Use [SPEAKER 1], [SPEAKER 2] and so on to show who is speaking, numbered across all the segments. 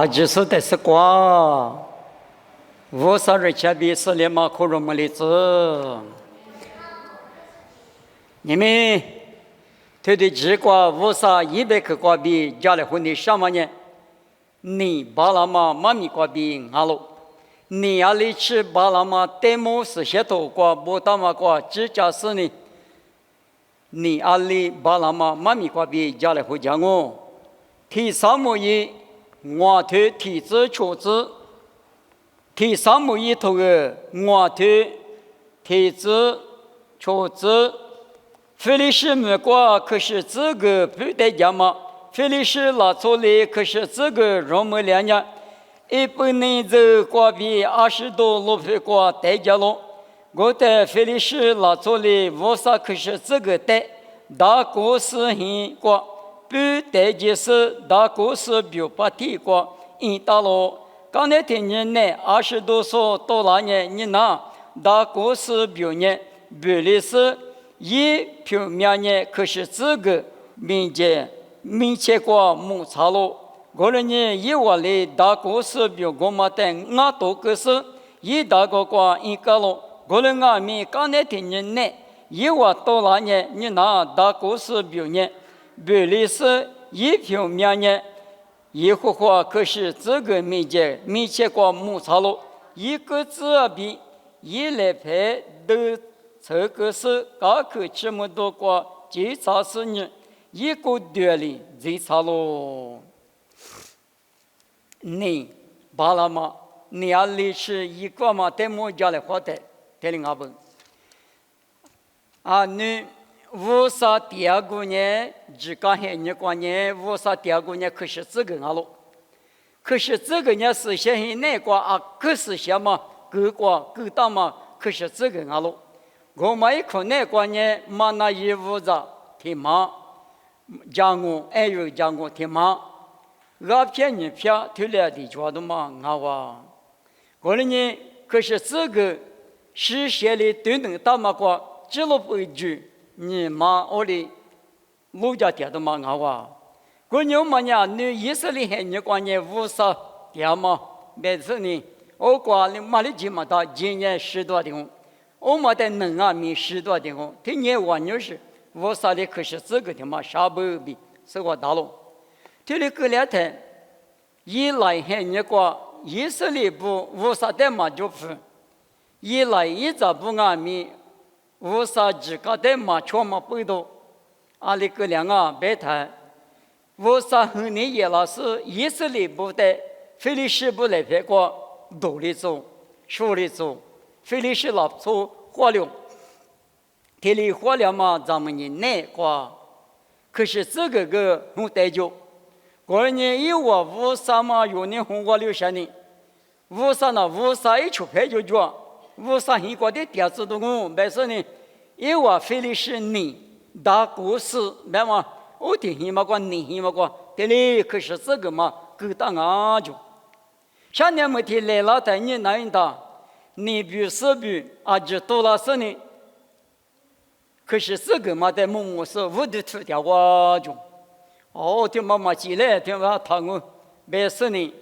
[SPEAKER 1] 就是的是瓜，无啥人家比是连马可容么例子。你们对的几瓜无啥100克瓜比家里混的什么呢？你巴拉玛妈咪瓜比阿罗，你阿里吃巴拉玛德姆是些头瓜不打嘛瓜只家是呢？你阿里巴拉玛妈咪瓜比家里会讲我，第三幕一。我推体制处置，第三幕一头个我推体制处置，菲利士没过可是这个不得讲嘛，菲利士拿错了可是这个容不了呢，一百年这过比20多路费过代价了，我的菲利士拿错了无啥可是这个的大公司很过。不得就是大公司表不提过，因大了。刚才听人呢，20多岁到那年，你拿大公司表呢，不的是一表面呢，可是这个明确过摩擦了。个人呢，以我的大公司表我们等俺都个是一大个过一个了。个人俺们刚才听人呢，以我到那年，你拿大公司表呢。不里是一平面呢，一幅画可是这个面积过摩擦了，一个字比一来拍的这个是刚可这么多个检查是呢，一个段里检查了。你巴拉嘛，你要历史一个嘛，在我家里画的，听领阿本啊你。无啥第二个呢？只讲黑你光呢？无啥第二个呢？可是这个阿罗，可是这个呢是些黑那个啊？可是些嘛？各个各大嘛？可是这个阿罗，我们一看那个呢，嘛那一屋子挺忙，讲我还有讲我挺忙，阿片你片推来的抓的嘛阿哇，我的呢可是这个是些的等等大嘛个，只落不句。你妈我的路家爹的嘛我哇，过年嘛呀，你以色列人你管你无啥爹嘛，每次呢，我管你马里基嘛他今年10多的，我嘛在能啊米10多的，听年我女是无啥的可是这个的嘛啥不比是我大了，这里过两天，一来还你管以色列不无啥的嘛就分，一来一直不按米。无啥只搞的嘛，全嘛不多，阿里个两个白谈，无啥和你也老是以色列不的，菲利士不来拍过，道理做，说理做，菲利士老做化疗，这里化疗嘛，咱们人难过，可是这个很带劲，过年有我无啥嘛，有年红化疗下呢，无啥呢，无啥一出牌就做。无啥很高的电子动物，但是呢，因为菲利士你大故事，明嘛？我听你嘛讲，你嘛讲，这里可是这个嘛，够大啊就。下年没听来了，但你哪样的？你比是比啊，就多了是呢。可是这个嘛，在某某是无的出掉我就。哦，听妈妈进来，听妈谈我，但是呢，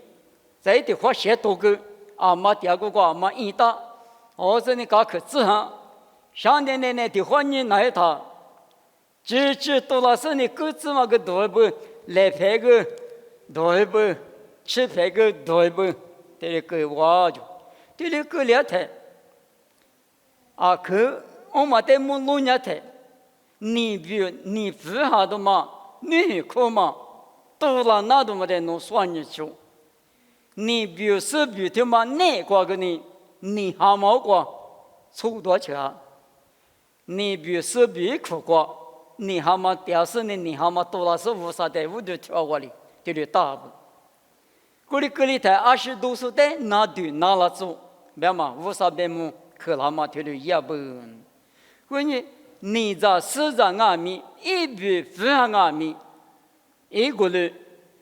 [SPEAKER 1] 在的话写多个，阿妈第二个阿妈一大。我这里搞可治哈，上天的的话你哪一套？只多了是你各自嘛个多一步，来拍个多一步，吃拍个多一步，这个我就，这个两台，啊可我们在木路两台，你不好的嘛，你可嘛，多了那都没得弄算你去，你比是比的嘛，哪个个你？你还没过出多钱，你比是比苦过，你还没屌丝呢，你还没多了是无啥的，我就跳过来，这里大不？过里台20多岁的拿对拿了走，别嘛无啥别么，可他妈这里也不。关键你在市场外面一笔非常外面，一个人。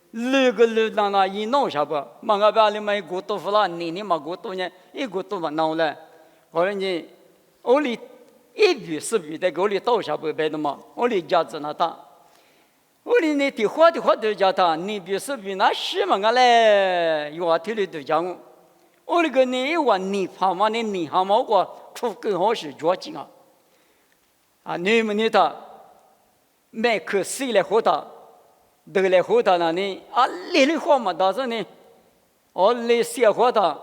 [SPEAKER 1] 那个人让他一弄下不，马个把你们过多付了，你嘛过多呢，一过多嘛弄了，后来呢，我里一笔是笔的，我里倒下不白的嘛，我里家子那大，我哩你的话都叫他，你比是比那什么个嘞？有话题里都讲我，我哩个你话你怕嘛你还冇个出更好是着急啊！啊，你们你他，没可谁来和他，得来和他那呢？啊，你的话嘛，但是呢，我来写和他，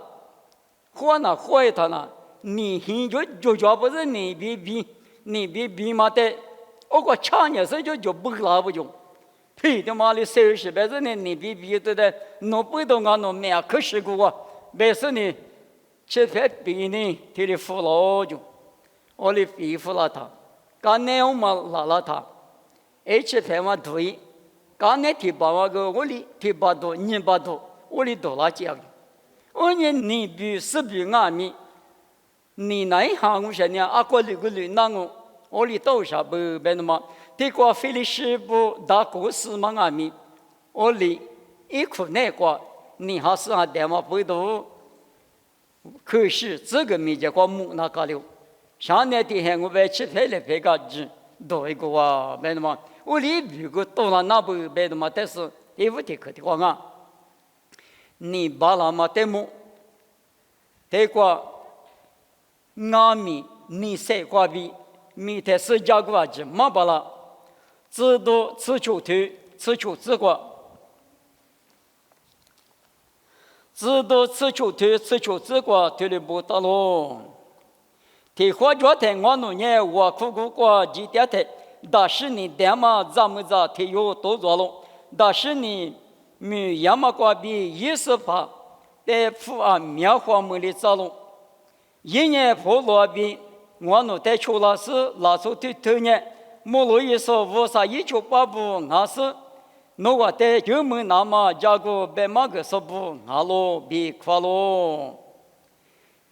[SPEAKER 1] 和那和他那，你现就不是你比嘛的，我个常年是就不拉不就。嘿，他妈的30辈子呢，你比对的，弄不动啊，弄没啊，可是个啊，没事呢，吃饭比呢，他的服了就，我的皮肤了他，刚才我们拉他，吃饭嘛对，刚才提拔嘛个，我的提拔多，你拔多，我的多拉教育，我呢你比是比俺们，你那一行我说呢，啊个里那我的多少不那么。这个菲利斯布大故事嘛，俺们我里一苦那个，你还是还带嘛不多。可是这个没结果木那个了，上年的还我被吃饭了，别个只多一个啊，别的嘛，我里如果多了那不别的嘛，但是也不得可的话啊，你把那么得么？这个俺们你谁个比？米特斯加个只嘛把了。自度自求推，自求自过；自度自求推，自求自过，推的不得喽。提花脚台我弄年我苦过几天台，但是你爹妈咱们这提有多做了，但是你没亚麻瓜比20趴，在富啊苗花木里走了，一年破罗比我弄在出了是拉出推头年。莫罗伊说：“我啥1985，俺是那个在就门那么加个白马个说不，俺罗比快乐。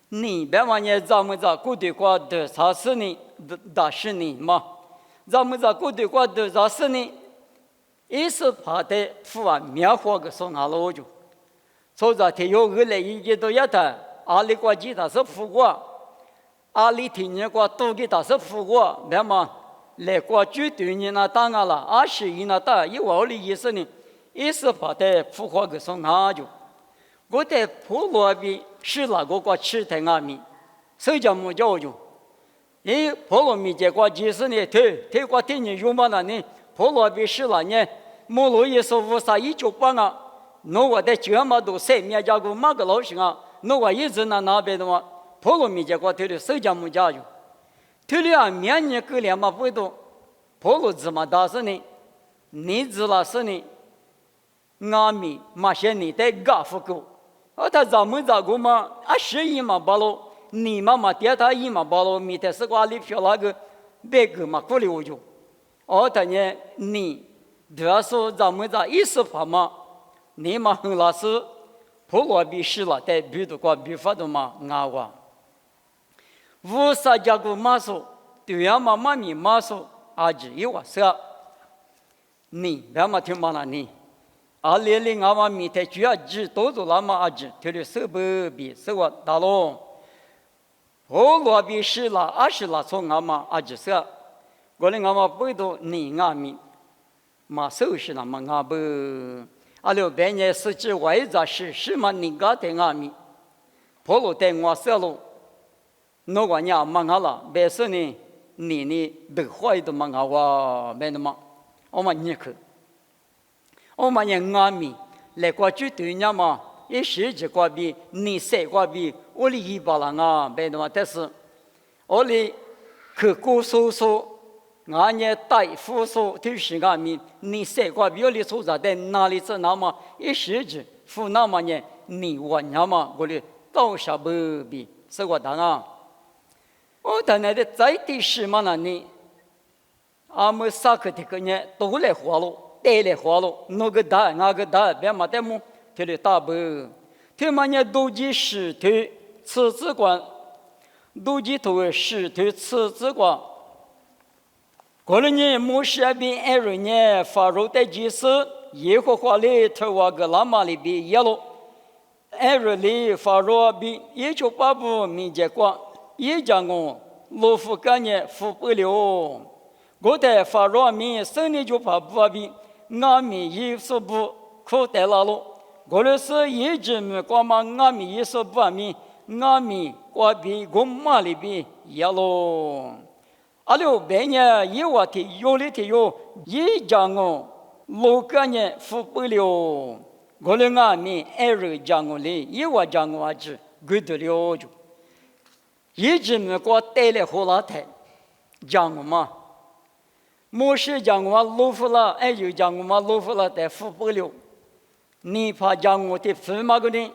[SPEAKER 1] 你白马年咱们这过的过的啥事呢？大事呢嘛？咱们这过的过的啥事呢？一是怕的富啊苗花个说俺罗就，所以说他有个来一个都要的，阿里国际他是富过，阿里天年国多给他是富过，白马。”来过去对你那当然了，21那打，一我的意思呢，也是把在复活个上哪就，我在普罗比是那个吃在俺们，谁叫没教育？因普罗米结果就是呢，推过天年有嘛那呢，普罗比是那呢，莫罗也说无啥198啊，那我在这么多3面加个马个老师啊，那我一直那边的嘛，普罗米结果推的谁叫没教育？推了啊，明年过年嘛不多，破路子嘛大事呢，你知道是呢，俺们马些你在搞复购，他咱们这个嘛，11嘛把喽，你嘛第他1嘛把喽，米的是瓜里票那个别个嘛过了就，他呢你主要说咱们这18嘛，你嘛很老实，破路比是了，在比的瓜比法的嘛俺话。50家个马术，对呀嘛咪马术，阿只有我说，你别嘛听嘛那你，阿连连阿嘛咪在主要只多做那么阿只，他的手不比手我大喽，我罗比是啦，20啦从阿嘛阿只说，我连阿嘛不多你阿咪，嘛手是那么阿不，阿六半夜是指外在是嘛你家的阿咪，破路在我说喽。那个伢忙好了，别说呢，你得坏的忙好哇，没那么，我们你去，我们人阿米来过去对伢嘛，一时就过比你谁过比，我的一把人啊，没那么，但是我的去过叔叔，俺也大夫说就是阿米，你谁过比我的出在在哪里在那么一时就付那么呢，你我伢嘛，我的多少不比，是我当啊。我当年的在地时嘛那呢，阿们萨克的个呢都来活了，带来活了，那个大，别嘛得么，他的大不，他嘛呢都几石头，吃子管，都几头石头吃子管。过了年摩西那边二人呢，发入的几时，耶和华里头话个拉玛里边耶了，二人里发入边1985民结果。也讲我罗夫干呢服不了，我在法罗面生年就怕不比阿弥耶稣不可得了喽。我的是一直没过嘛，阿弥耶稣不阿弥，阿弥过比我妈里边也喽。阿六百年一我的有里的有，一讲我6个年付不了，我的阿弥2讲我哩，一我讲我只给得了就，一直没过带来火拉台，讲我嘛。莫是讲我老夫了，又讲我老夫了，但付不了。你怕讲我的父妈个人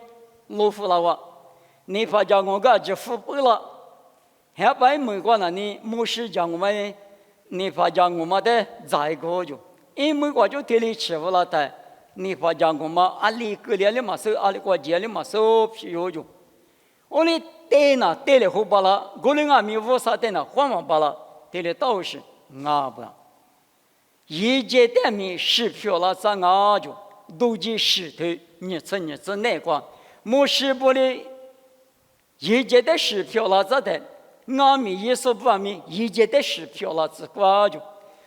[SPEAKER 1] 老夫了哇？你怕讲我个就付不了。还白没关了，你莫是讲我们，你怕讲我们的再个就，因为我就这里吃不了的，你怕讲我们阿里个里的嘛收，阿里个节里嘛收皮肉就。我哩带呢带了后巴了，我哩阿米乌啥带呢换嘛巴了，带了倒是阿不。一节的米是漂了咱阿就都记石头日子那个，莫是不哩一节的是漂了咱的，阿米耶稣不阿米一节的是漂了自个就，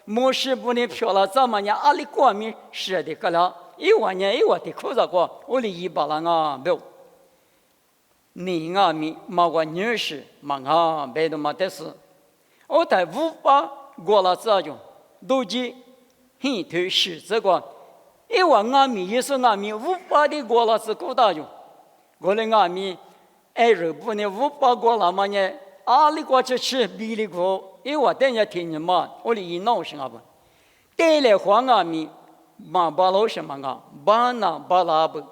[SPEAKER 1] 莫是不哩漂了咱们家阿里过米是的个了，一万年一万的口子过，我哩一把了啊没有，你阿米嘛我女婿嘛啊别的嘛的是，我在500过了这就都记。很头是这个，因为阿弥也是阿弥500的过了是够大就，我的阿弥2不呢500过了嘛呢，阿里过去吃比里过，因为等下听你嘛，我的一闹什么不，带来黄阿弥嘛巴老什么啊，巴那巴拉不，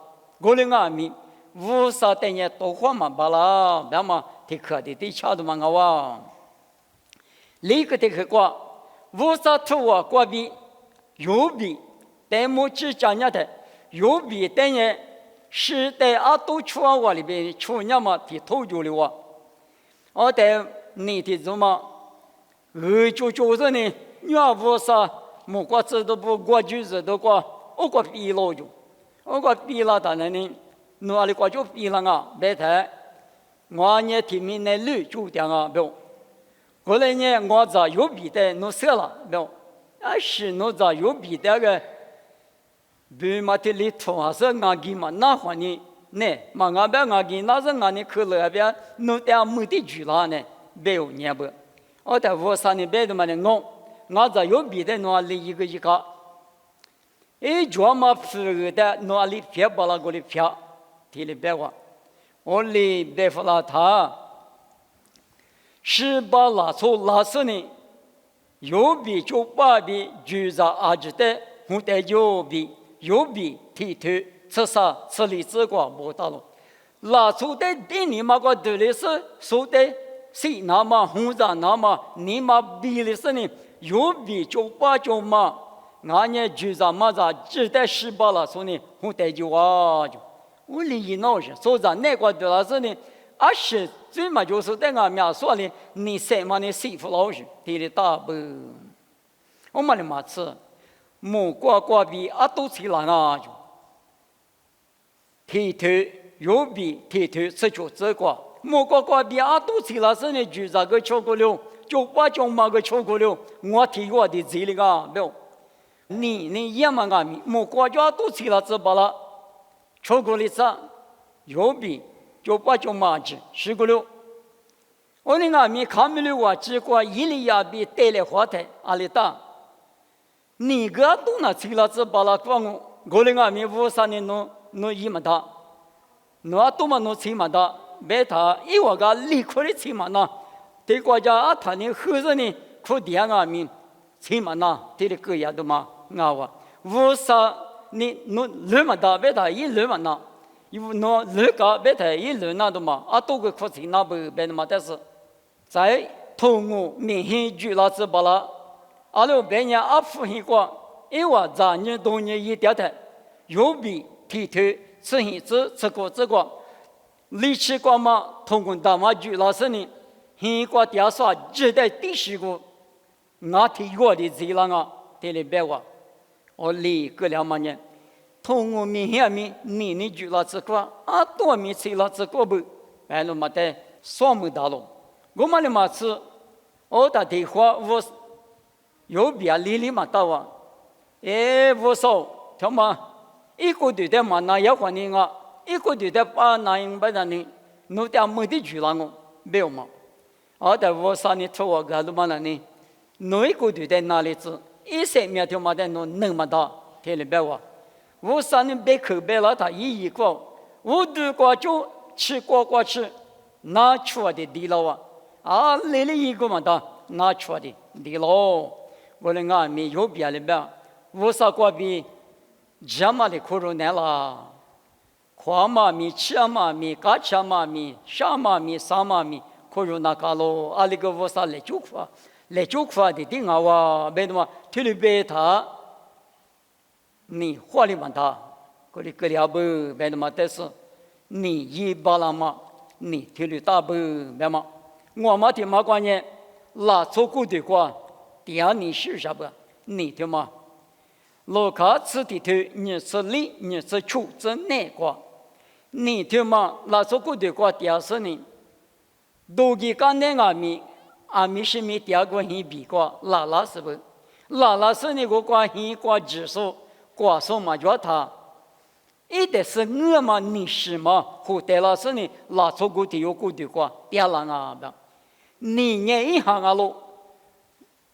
[SPEAKER 1] 我的阿弥无啥等下多花嘛巴拉，那么提可的恰的嘛个哇，那个的个无啥图啊过比。有比，但目前讲的有比等于是在阿都区啊里边出那么的头就了啊，而在你的什么，就是呢，你要不啥，莫过知道不过就是都过，我过比了就，我过比了当然呢，哪里过就比了啊，别太，我呢提名那绿就这样啊，不，后来呢我这有比的弄死了，不。是侬咋有比那个，别嘛的里头还是俺给嘛那话呢？呢，嘛俺别俺给那是俺的可乐边，侬在没得住了呢，没有年不？我在我上呢别的嘛呢我咋有比的侬里一个，专门负责侬里别把那个里别，提里别话，我里别服了他，是把拉错拉死呢。有比就把比就在阿吉的，我的有比剃头吃啥吃里子瓜不到了，拉出的店里嘛个对的是说的是那么红着那么你嘛比的是呢，有比就把就嘛，俺呢就在嘛在只得失败了说呢，我的就啊就，我理闹是说在那个对了是呢。是最嘛就是在俺们说的，你什么的师傅老师，提的大不？我们的嘛是，莫过比阿都起来啊就，剃头有比剃头吃就这个，莫过比阿都起来是呢，就这个巧克力，就把就嘛个巧克力，我提我的嘴里个没有，你也嘛俺们，莫过就阿都起来吃罢了，巧克力啥有比。就把就麻子10个六，我那阿米看没了我只过一里亚比带来花台阿里大，你个都那吃了只把那光我那阿米无啥呢侬一么大，侬都嘛侬吃嘛大，别他一我个立刻的吃嘛那，对国家啊他呢后头呢可第二阿米吃嘛那，对的个也都嘛啊哇，无啥你侬乱嘛大，别他一乱嘛那。有那人家别太一人那的嘛，都个可惜那不别的嘛，但是在通过明显就那只把了，了别人复现过，因为咱人多年一点的，有比剃头吃现子吃过这个，力气过嘛，通过大嘛就那是呢，现过点啥只得第10个，我提过的这了啊，对了别话，我离个2万年。通过明显面，你就了这个多米吃了这个不，完了嘛的双目大了。我们的嘛是，我打电话我有别里嘛到啊，无所他妈一个对的嘛那要还你啊，一个对的把那样把那你弄掉没得住了我没有嘛，但我啥你托我干了嘛那你弄一个对的哪里子，一些面条嘛的弄能嘛大，天里别话，我啥你别口别了他一个，我如果就吃过吃，拿出来的地了啊，来了一个嘛的拿出来的地了，我的俺没有别的别。我啥过比这么的苦肉难了，夸嘛米、吃嘛米、嘎吃嘛米、啥嘛米、啥嘛米，苦肉那嘎咯，阿里个我啥来就苦的顶啊哇，别的嘛，体力别他，你活力嘛他，个里个里阿不别的嘛，但是你一巴拉嘛，你体力大不别嘛，我嘛听嘛关键，拉错过的话，第二你是啥不？你听嘛。罗卡此地头，你是里，你是处，这哪个？你听嘛？那说过的话，第二是呢，多给干的阿米是米第二个很比过，拉是不？拉是那个关很关指数，关数嘛叫他，一的是我嘛，你是嘛？后代拉是呢，拉错过的有过的话，第二啊不？你念一行啊喽，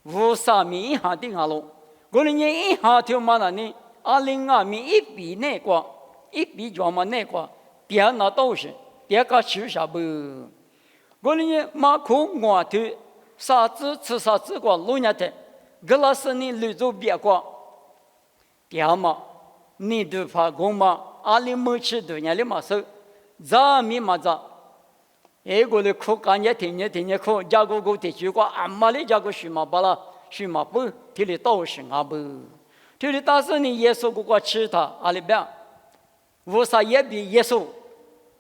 [SPEAKER 1] 无啥米一行定啊喽。我们一下就嘛那呢，阿零啊米一比那个，一比就嘛那个，第二那都是，第二个吃啥不？我们马口我头啥子吃啥子个路伢的，格拉是你绿洲别个，第二嘛，你都怕公嘛，阿零没吃的伢里嘛手，咋米嘛咋？我的苦干也天苦，家个个的去过，阿妈的家个去嘛巴拉。去嘛不，体力倒是啊不，体力但是你耶稣个吃他阿里边，为啥也比耶稣，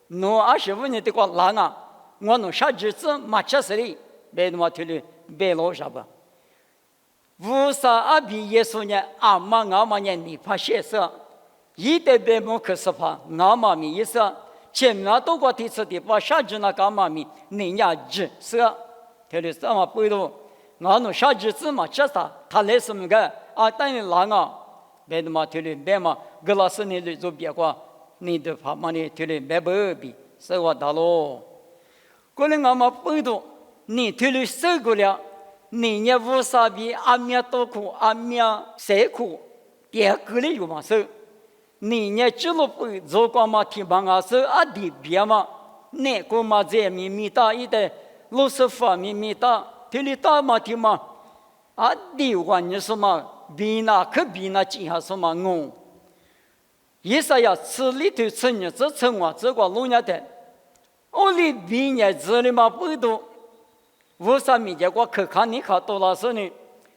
[SPEAKER 1] 侬25年的个狼啊，我侬啥日子嘛吃死的，别他妈体力别老啥不，为啥阿比耶稣呢？阿妈呢你怕血色，一代别么可是怕，阿妈咪意思，前面都过第次的把啥子那干嘛咪，你呀日色，体力什么不都？我侬啥日子嘛吃啥，他来什么个啊？等于狼啊，别的嘛体力别嘛，格拉斯你来做别个，你都怕嘛你体力别不比，是我大喽。过来我们不懂，你体力受过了，你也无啥比阿面多苦，阿面谁苦，第二个里有嘛受，你也只路不做过嘛提帮啊受阿弟别嘛，那个嘛在咪大一代，60方咪大。体力大嘛的嘛，啊，第one你什么比那可比那几下什么我，意思呀，吃里头吃你这吃我这个路伢的，我里比你这里嘛不多，为啥米结果可看你看多了是呢？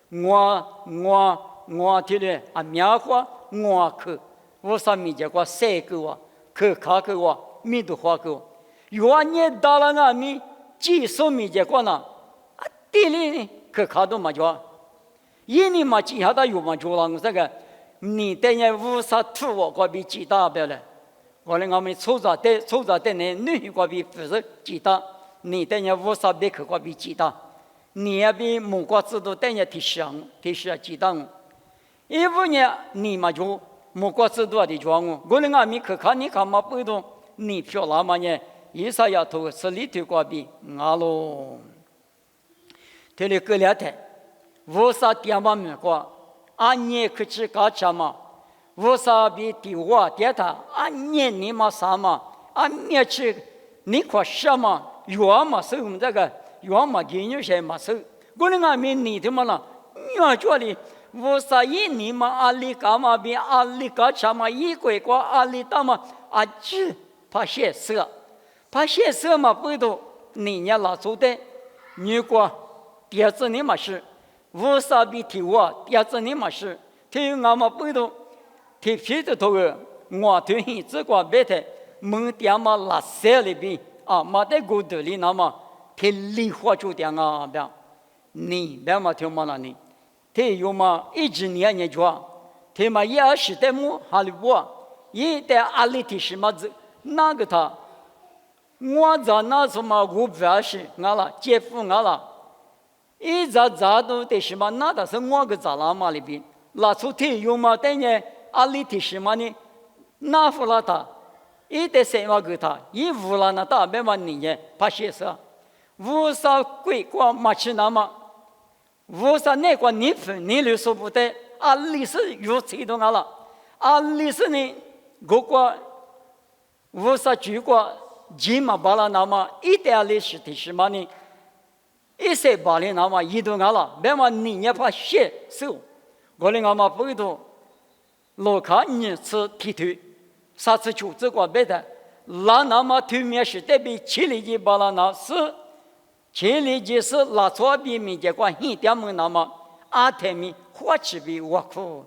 [SPEAKER 1] 我体力啊苗花我去，为啥米结果晒个我，可看个我，米都花个我，原来到了俺米几十米结果呢？地里可看到嘛叫，一年嘛几下他有嘛就了这个，你等下无啥土我过比几大不了，我们抽着的呢，女过比不是几大，你等下无啥别可过比几大，你也比木瓜子都等下提升几大，15年你嘛就木瓜子多的装我们俺们可看你看嘛不懂，你漂亮嘛呢？一啥丫头是里头过比俺喽。体力格两台，为啥电嘛没过？俺年可吃嘎吃嘛？为啥比第五电他？俺年你嘛啥嘛？俺年吃你可什么？药嘛是我们这个药嘛给你些嘛是？我那俺们你的嘛啦，你这里为啥一年嘛阿里干嘛比阿里嘎吃嘛？一个过阿里大嘛？阿只怕血色嘛不都？你也拉出的，如果。第二次你嘛是，为啥比第五？第二次你嘛是，第俺嘛不懂，第皮的头个，我对你这个别的，门店嘛拉塞里边啊，嘛在骨头里那么，第梨花酒店啊边，你别嘛听嘛那你，第有嘛一直年做，第嘛20代么哈里不，一代阿里提什么子那个他，我在那什么我不要是俺了，姐夫俺了。一咋都得什么？那倒是我个咋啦嘛里边，拉出体用嘛等呢，阿里提什么呢？那弗拉他，一得什么给他，一乌拉那大别嘛你呢，怕些啥？乌啥鬼光马去那么，乌啥那个你分你留说不得，阿里是有谁动阿了，阿里是呢，个个乌啥举个吉嘛巴拉那么，一得阿里是提什么呢？一些巴里那么一动阿了，别嘛你呢怕些手，我哩阿嘛不会动。老看你是剃头，啥子就这个别的，那么头面是代表千里的巴拉那是，千里的是拉错比面结果一点么那么阿天米花起比我苦，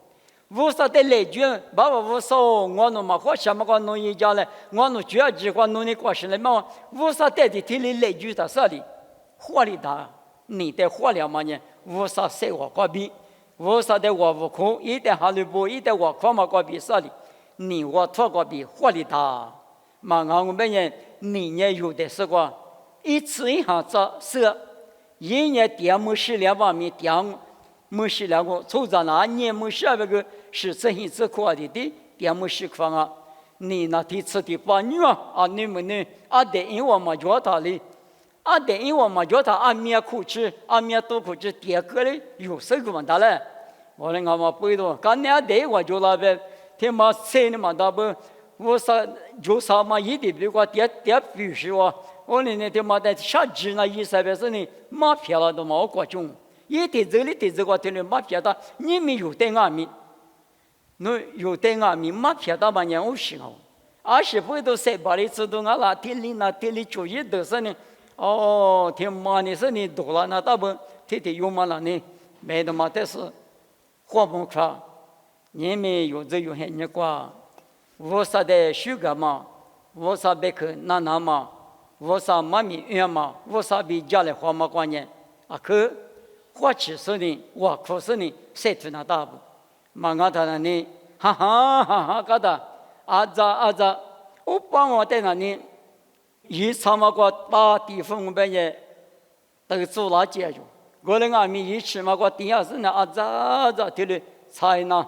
[SPEAKER 1] 无啥的来句，爸爸无啥我弄嘛花什么个弄一家嘞，我弄主要计划弄的过事嘞嘛，无啥带的天里来句在啥里，花里大，你的花了嘛呢，无啥生活过比。我啥的我不空，一点哈利波，一点我看嘛个比啥哩？你我拖个比活力大，嘛我们人你也有的是个，一次一下子是，一年点么是两万米点么是两个，凑着那年么是那个是这一次过的点么是块啊？你那第次的把女啊，你们呢？啊，得因我嘛叫他哩。啊，等于我们叫他阿面苦吃，阿面多苦吃，第二个嘞有什个问题嘞？我嘞我们不懂，刚才对我就那边，天嘛谁呢嘛大不，我啥就啥嘛一点比我第必须我，我嘞那天嘛在啥子那意思是呢，马票了都嘛我过中，一点这里点这个天嘞马票的，你们有点阿面，侬有点阿面马票的嘛人我行哦，而是不都谁把你知道我啦，天里注意都是呢。哦，天妈你是你多了那大不，天天有嘛了呢？没的嘛，但是活不快，你们有这有很你瓜，我啥的修个嘛，我啥别去那嘛，我啥妈咪远嘛，我啥比家里花嘛关键啊去，花起是呢，我可是呢，谁去那大不？嘛我他那呢，哈哈哈哈个的，阿扎，我帮我在那呢。一场嘛个把地方我们也都做了解决，我嘞俺们一起嘛个第二是呢啊咋的嘞才呢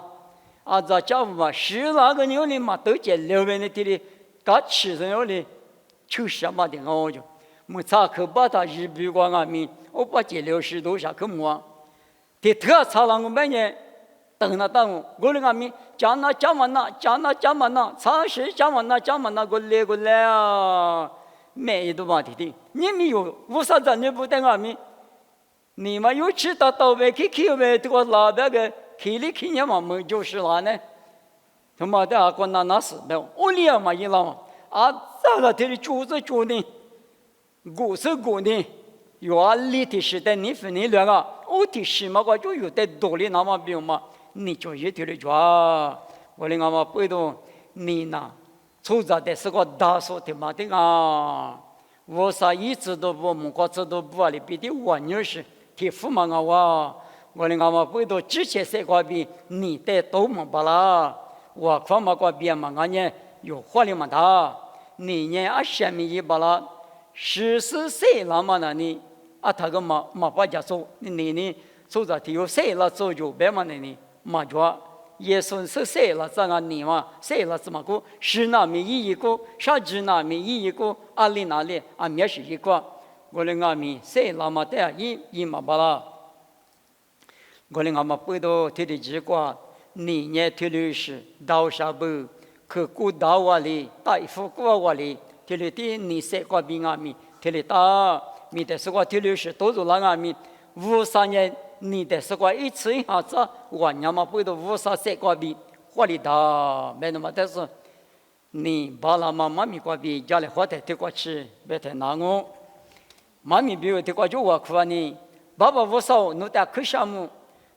[SPEAKER 1] 啊咋家务嘛是那个牛哩嘛都在六边的地里，搞吃人了嘞，就什么的我就，没查去把他一比过俺们，我把这60多下去摸，的特查了我们也等了等，我嘞俺们讲嘛那，常识讲嘛那过来啊。每一都嘛的，你们有无啥子你不等俺们？你们有吃到外去外这个老那个去里去年嘛没就是啦呢？他妈的啊，个那是的，我俩嘛一样嘛，啊，咋个的煮呢？过是过呢？有啊，你的时代你分你两个，我的什么个就有的多的那么比嘛，你就一点的抓，我嘞俺们不懂你呢。出着的是个大数的嘛的啊，我啥一直都不蒙个知都不啊里比的我女是提富嘛我的俺们不都之前说过比你的都蒙巴啦，我看嘛个比嘛俺呢有活力嘛他，你呢啊什么一巴啦，14岁了嘛那你啊他个嘛把家做你呢出着的有谁了做就别嘛你嘛着。耶稣是谁了？这个你嘛，谁了？怎么个？是那米一个，啥子那米一个？阿里那里啊？面是一个。我的阿米谁了嘛？的一嘛巴拉。我的阿妈不都提的几个，你呢提的是刀下不？去古刀瓦里，大夫古瓦里，提的你谁个比阿米？提的大，米的是个提的是多少那阿米？53年。你的是个一次一下子，我娘嘛不都无啥谁个比活力大，没那么但是你把那妈咪个比家里活得挺过去，别太难哦。妈咪比我挺过就我哭你，爸爸无少，侬得去项目，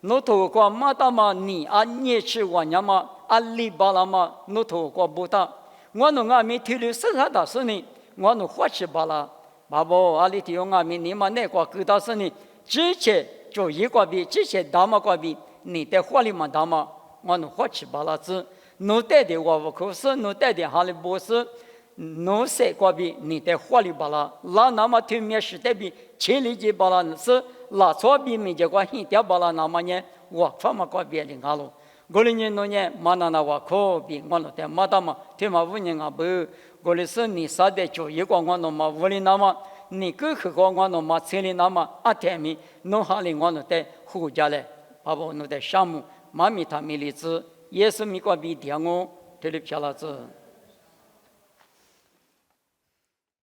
[SPEAKER 1] 侬头个妈大嘛你啊你去我娘嘛啊里巴拉嘛，侬头个不大，我侬阿咪提了是啥大事呢？我侬活去巴拉，爸爸阿里提用阿咪你嘛那个给大事呢？之前。就一个比之前大嘛个比，你的活力嘛大嘛，我能活起巴拉子，侬带的我不可是，侬带的哈利波斯，侬谁个比你的活力巴拉，那么对面是的比千里之巴拉是拉错比面这个一条巴拉那么呢，我发嘛个别的阿罗，我哩年诺年马那那我可比我诺的马达嘛，天嘛五年阿不，我哩是你啥的就一个我诺嘛五里那么，你个去个我诺嘛千里那么阿天米，弄哈哩我诺的胡家嘞，把我诺的项目妈咪他米里子，也是米个比点我，这里漂了子。